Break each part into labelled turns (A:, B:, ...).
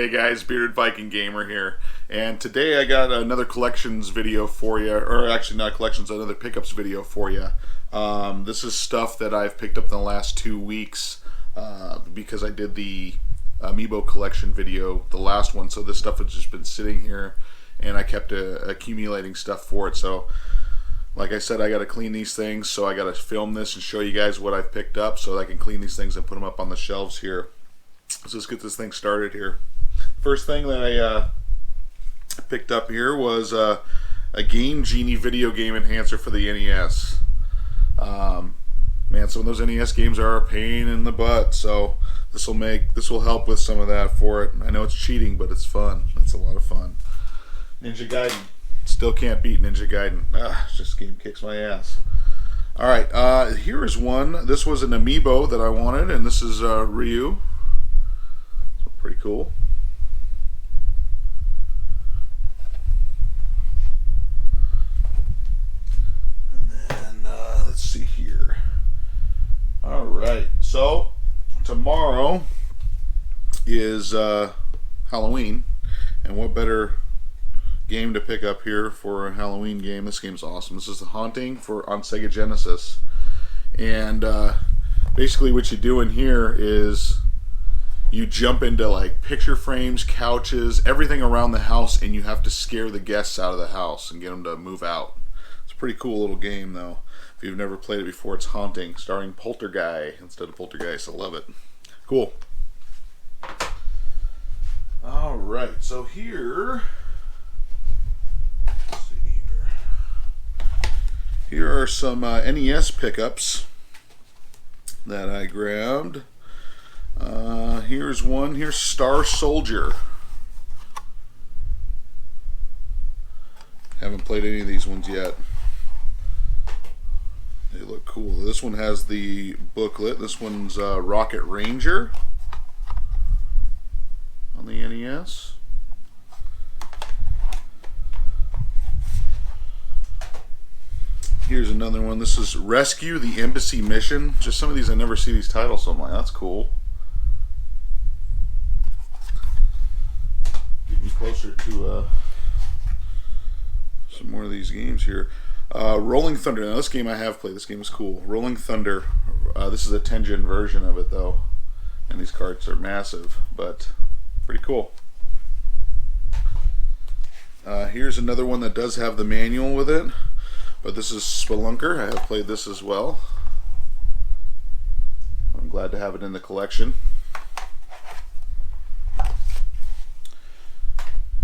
A: Hey guys, Bearded Viking Gamer here, and today I got another collections video for you, or actually not collections, another pickups video for you. This is stuff that I've picked up in the last 2 weeks because I did the Amiibo collection video, the last one, so this stuff has just been sitting here and I kept accumulating stuff for it. So like I said, I got to clean these things, so I got to film this and show you guys what I've picked up so that I can clean these things and put them up on the shelves here. So let's get this thing started here. First thing that I picked up here was a Game Genie video game enhancer for the NES. Man, some of those NES games are a pain in the butt, so this will help with some of that for it. I know it's cheating, but it's fun. It's a lot of fun. Ninja Gaiden. Still can't beat Ninja Gaiden. This game kicks my ass. Alright, here is one. This was an Amiibo that I wanted, and this is Ryu. So pretty cool. And then, let's see here. Alright, so tomorrow is Halloween, and what better game to pick up here for a Halloween game. This game's awesome. This is The Haunting on Sega Genesis, and basically what you do in here is you jump into like picture frames, couches, everything around the house, and you have to scare the guests out of the house and get them to move out. It's a pretty cool little game though. If you've never played it before, it's Haunting, starring Poltergeist instead of Poltergeist. I love it. Cool. Alright, so here are some NES pickups that I grabbed. Here's one. Here's Star Soldier. Haven't played any of these ones yet. They look cool. This one has the booklet. This one's Rocket Ranger on the NES. Here's another one. This is Rescue the Embassy Mission. Just some of these, I never see these titles, so I'm like, that's cool. Get me closer to some more of these games here. Rolling Thunder. Now this game I have played. This game is cool. Rolling Thunder. This is a Tengen version of it though, and these cards are massive, but pretty cool. Here's another one that does have the manual with it. But this is Spelunker. I have played this as well. I'm glad to have it in the collection.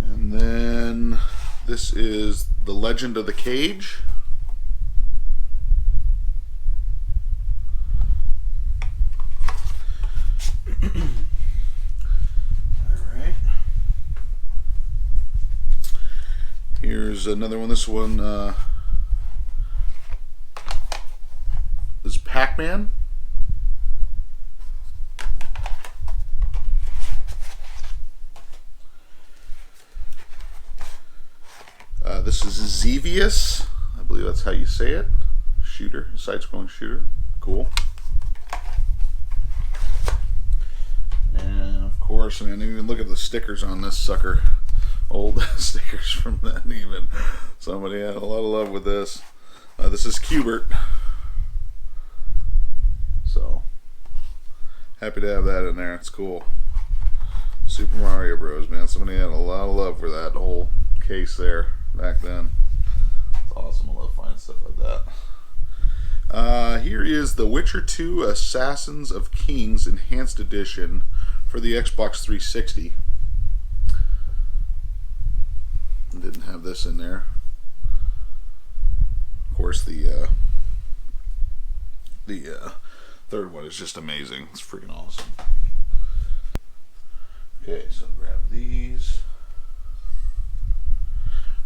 A: And then this is The Legend of the Cage. Alright. Here's another one. This one is Pac-Man. This is Xevious. I believe that's how you say it. Shooter, side-scrolling shooter. Cool. And of course, man, even look at the stickers on this sucker. Old stickers from then even. Somebody had a lot of love with this. This is Q*bert. So, happy to have that in there. It's cool. Super Mario Bros, man. Somebody had a lot of love for that whole case there back then. It's awesome. I love finding stuff like that. Here is The Witcher 2 Assassins of Kings Enhanced Edition for the Xbox 360. Didn't have this in there. Of course, the third one is just amazing. It's freaking awesome. Okay, so grab these.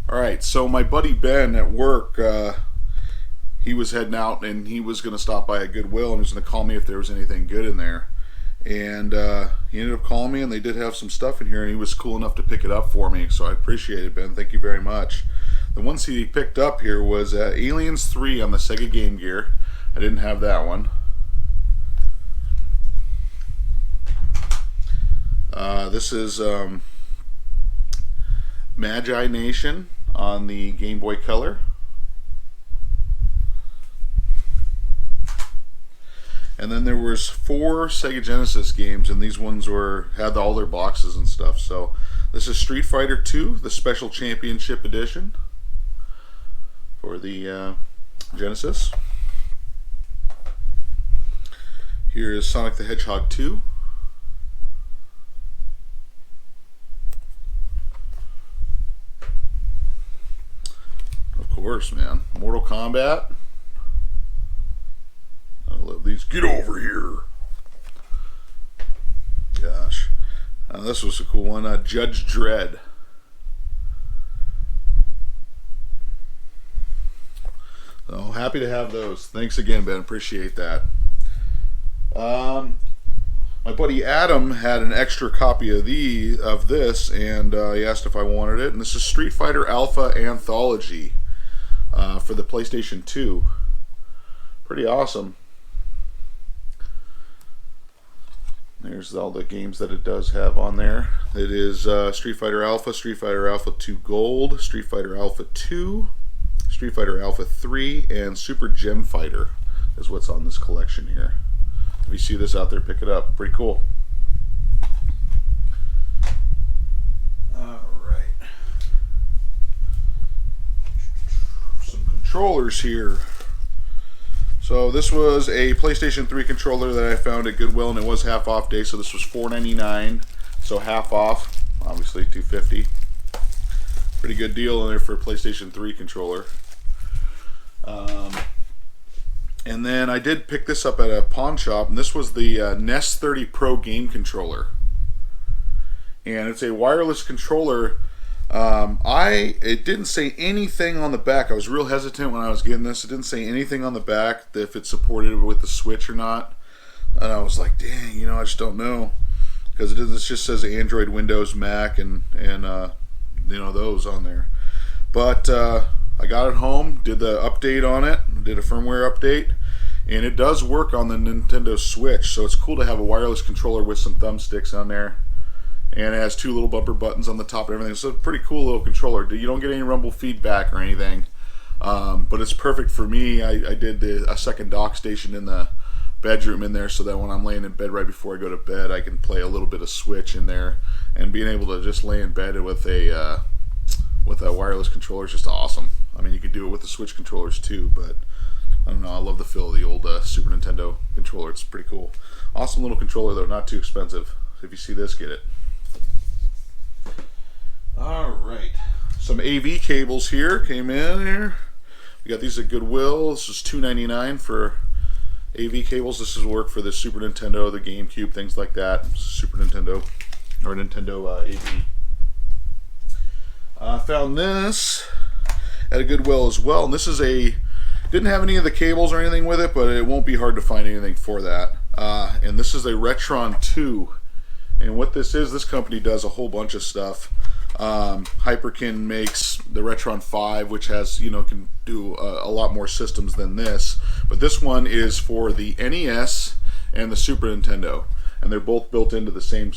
A: Alright, so my buddy Ben at work, he was heading out and he was going to stop by a Goodwill and he was going to call me if there was anything good in there. And he ended up calling me and they did have some stuff in here and he was cool enough to pick it up for me. So I appreciate it, Ben. Thank you very much. The one CD he picked up here was Aliens 3 on the Sega Game Gear. I didn't have that one. This is Magi Nation on the Game Boy Color. And then there was 4 Sega Genesis games, and these ones had all their boxes and stuff. So this is Street Fighter 2, the Special Championship Edition for the Genesis. Here is Sonic the Hedgehog 2. Of course, man. Mortal Kombat. I love these. Get over here. Gosh. This was a cool one. Judge Dredd. So happy to have those. Thanks again, Ben. Appreciate that. My buddy Adam had an extra copy of this, and he asked if I wanted it. And this is Street Fighter Alpha Anthology for the PlayStation 2. Pretty awesome. There's all the games that it does have on there. It is Street Fighter Alpha 2 Gold, Street Fighter Alpha 2, Street Fighter Alpha 3, and Super Gem Fighter is what's on this collection here. If you see this out there, pick it up. Pretty cool. Alright. Some controllers here. So this was a PlayStation 3 controller that I found at Goodwill, and it was half off day, so this was $4.99. So half off, obviously $2.50. Pretty good deal in there for a PlayStation 3 controller. And then I did pick this up at a pawn shop, and this was the Nest 30 Pro game controller. And it's a wireless controller. It didn't say anything on the back. I was real hesitant when I was getting this. It didn't say anything on the back if it supported with the Switch or not. And I was like, dang, I just don't know. Because it just says Android, Windows, Mac, and those on there. But I got it home, did the update on it, did a firmware update, and it does work on the Nintendo Switch. So it's cool to have a wireless controller with some thumbsticks on there. And it has 2 little bumper buttons on the top and everything. So it's a pretty cool little controller. You don't get any rumble feedback or anything. But it's perfect for me. I did a second dock station in the bedroom in there so that when I'm laying in bed right before I go to bed, I can play a little bit of Switch in there. And being able to just lay in bed with a wireless controller is just awesome. I mean, you could do it with the Switch controllers too, but I don't know. I love the feel of the old Super Nintendo controller. It's pretty cool. Awesome little controller though, not too expensive. So if you see this, get it. Alright, some AV cables here came in here. We got these at Goodwill. This is $2.99 for AV cables. This is work for the Super Nintendo, the GameCube, things like that. Super Nintendo or Nintendo AV. I found this at a Goodwill as well, and this is didn't have any of the cables or anything with it, but it won't be hard to find anything for that. And this is a Retron 2, and what this is, this company does a whole bunch of stuff. Hyperkin makes the Retron 5, which has, can do a lot more systems than this, but this one is for the NES and the Super Nintendo, and they're both built into the same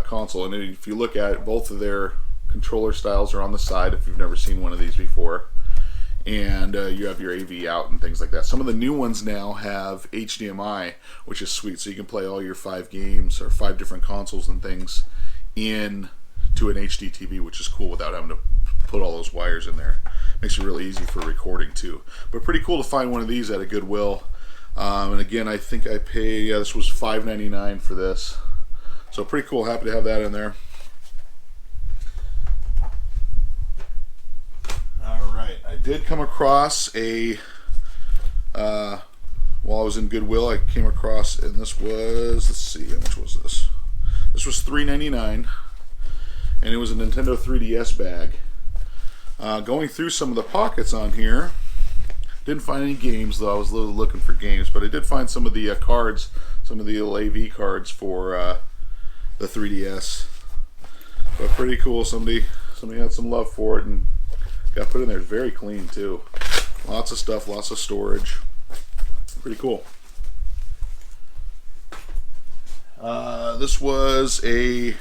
A: console. And if you look at it, both of their controller styles are on the side if you've never seen one of these before, and you have your AV out and things like that. Some of the new ones now have HDMI, which is sweet, so you can play all your 5 games or 5 different consoles and things in to an HD TV, which is cool without having to put all those wires in there. Makes it really easy for recording too. But pretty cool to find one of these at a Goodwill. And again, I think I pay, this was $5.99 for this. So pretty cool, happy to have that in there. Alright, I did come across while I was in Goodwill, I came across, and this was, let's see, how much was this? This was $3.99. And it was a Nintendo 3DS bag. Going through some of the pockets on here, didn't find any games though. I was looking for games, but I did find some of the cards, some of the little AV cards for the 3DS. But pretty cool. Somebody had some love for it and got put in there. Very clean too. Lots of stuff, lots of storage. Pretty cool. This was a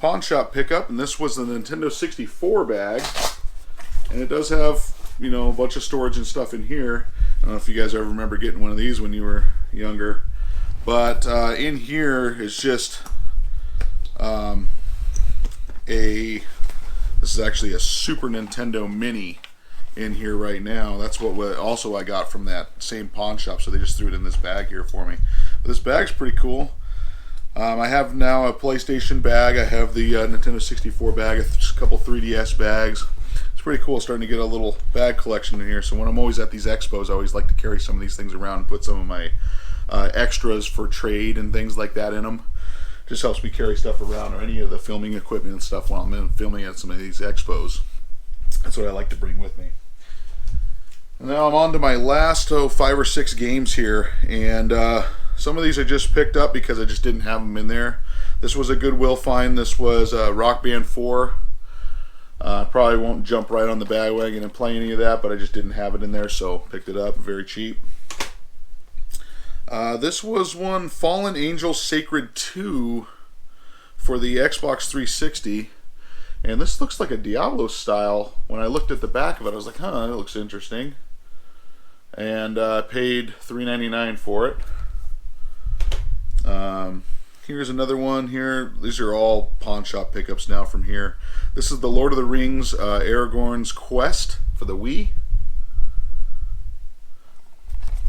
A: pawn shop pickup, and this was the Nintendo 64 bag. And it does have, you know, a bunch of storage and stuff in here. I don't know if you guys ever remember getting one of these when you were younger. But in here is just this is actually a Super Nintendo Mini in here right now. That's what also I got from that same pawn shop, so they just threw it in this bag here for me. But this bag's pretty cool. I have now a PlayStation bag, I have the Nintendo 64 bag, a couple 3DS bags. It's pretty cool starting to get a little bag collection in here, so when I'm always at these expos, I always like to carry some of these things around and put some of my extras for trade and things like that in them. Just helps me carry stuff around, or any of the filming equipment and stuff while I'm filming at some of these expos. That's what I like to bring with me. And now I'm on to my last 5 or 6 games here, and some of these I just picked up because I just didn't have them in there. This was a Goodwill find. This was Rock Band 4. I probably won't jump right on the bandwagon and play any of that, but I just didn't have it in there, so picked it up, very cheap. This was one Fallen Angel Sacred 2 for the Xbox 360. And this looks like a Diablo style. When I looked at the back of it, I was like, huh, that looks interesting. And I paid $3.99 for it. Here's another one here. These are all pawn shop pickups now from here. This is the Lord of the Rings Aragorn's Quest for the Wii.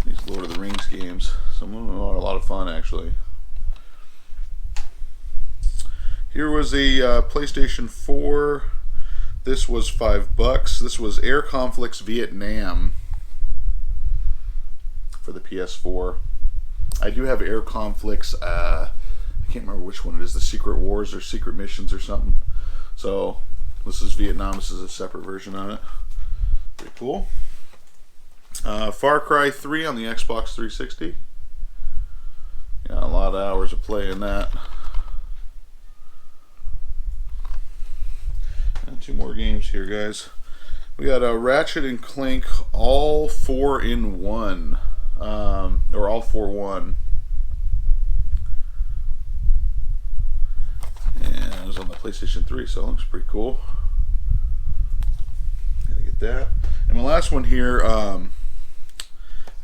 A: These Lord of the Rings games. Some of them are a lot of fun, actually. Here was a PlayStation 4. This was $5. This was Air Conflicts Vietnam for the PS4. I do have Air Conflicts, I can't remember which one it is, the Secret Wars or Secret Missions or something. So this is Vietnam, this is a separate version on it. Pretty cool. Far Cry 3 on the Xbox 360. Got a lot of hours of playing that. And 2 more games here, guys. We got a Ratchet and Clank all 4-in-1. Or all 4-1. And it was on the PlayStation 3, so it looks pretty cool. Gotta get that. And my last one here, I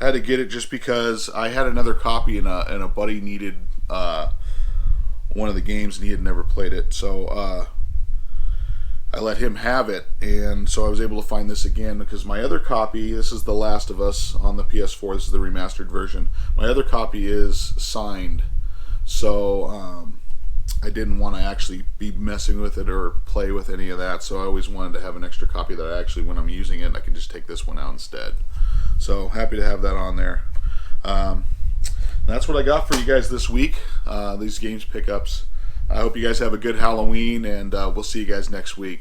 A: had to get it just because I had another copy and a buddy needed one of the games and he had never played it. So I let him have it, and so I was able to find this again because my other copy, this is The Last of Us on the PS4, this is the remastered version. My other copy is signed, so I didn't want to actually be messing with it or play with any of that, so I always wanted to have an extra copy that I actually, when I'm using it, I can just take this one out instead. So happy to have that on there. That's what I got for you guys this week, these games pickups. I hope you guys have a good Halloween, and we'll see you guys next week.